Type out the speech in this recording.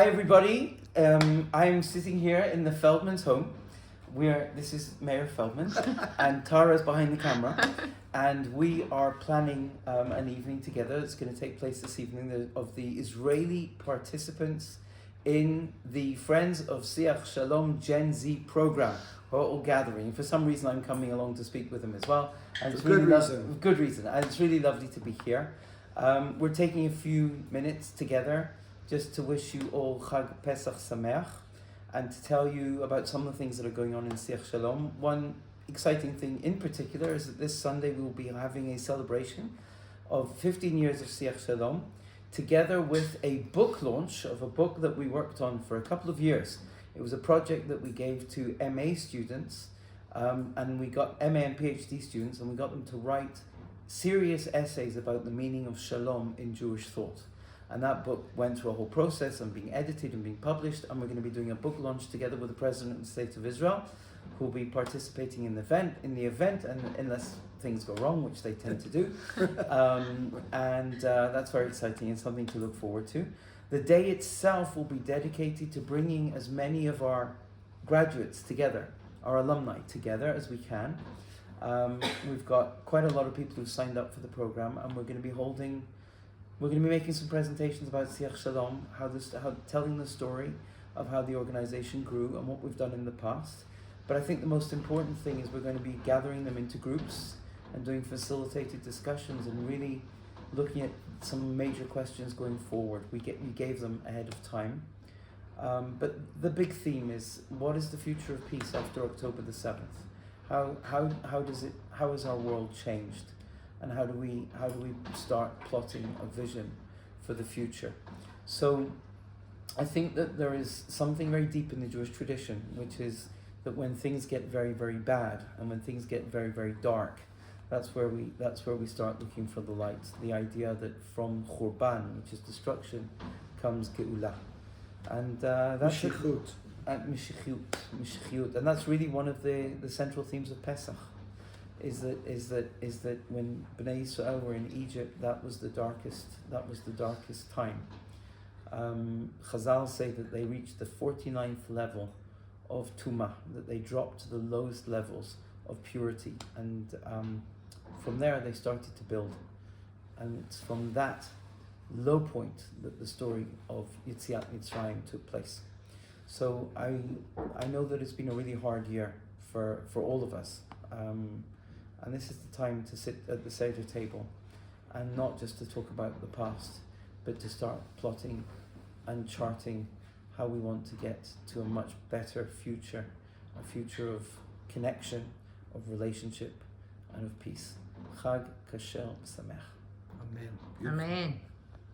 Hi everybody, I'm sitting here in the Feldman's home. This is Mayor Feldman and Tara's behind the camera, and we are planning an evening together. It's going to take place this evening of the Israeli participants in the Friends of Siach Shalom Gen Z program. We're all gathering. For some reason I'm coming along to speak with them as well. And it's Good reason. And it's really lovely to be here. We're taking a few minutes together just to wish you all Chag Pesach Sameach and to tell you about some of the things that are going on in Siach Shalom. One exciting thing in particular is that this Sunday we will be having a celebration of 15 years of Siach Shalom, together with a book launch of a book that we worked on for a couple of years. It was a project that we gave to MA students, and we got MA and PhD students, and we got them to write serious essays about the meaning of Shalom in Jewish thought. And that book went through a whole process and being edited and being published, and we're going to be doing a book launch together with the President of the State of Israel, who will be participating in the event, and unless things go wrong, which they tend to do. That's very exciting and something to look forward to. The day itself will be dedicated to bringing as many of our graduates together, our alumni together as we can. We've got quite a lot of people who've signed up for the program, and we're going to be making some presentations about Siach Shalom, how telling the story of how the organization grew and what we've done in the past. But I think the most important thing is we're going to be gathering them into groups and doing facilitated discussions and really looking at some major questions going forward. We gave them ahead of time. But the big theme is, what is the future of peace after October the 7th? How has our world changed? And how do we start plotting a vision for the future? So I think that there is something very deep in the Jewish tradition, which is that when things get very, very bad and when things get very, very dark, that's where we start looking for the light. The idea that from Churban, which is destruction, comes Geula. And that's Mishichut. And that's really one of the central themes of Pesach. Is that when Bnei Yisrael were in Egypt, that was the darkest time. Chazal say that they reached the 49th level of Tumah, that they dropped to the lowest levels of purity, and from there they started to build, and it's from that low point that the story of Yetziat Mitzrayim took place. So I know that it's been a really hard year for all of us. And this is the time to sit at the Seder table and not just to talk about the past, but to start plotting and charting how we want to get to a much better future, a future of connection, of relationship, and of peace. Chag Kasher B'Sameach. Amen. Amen.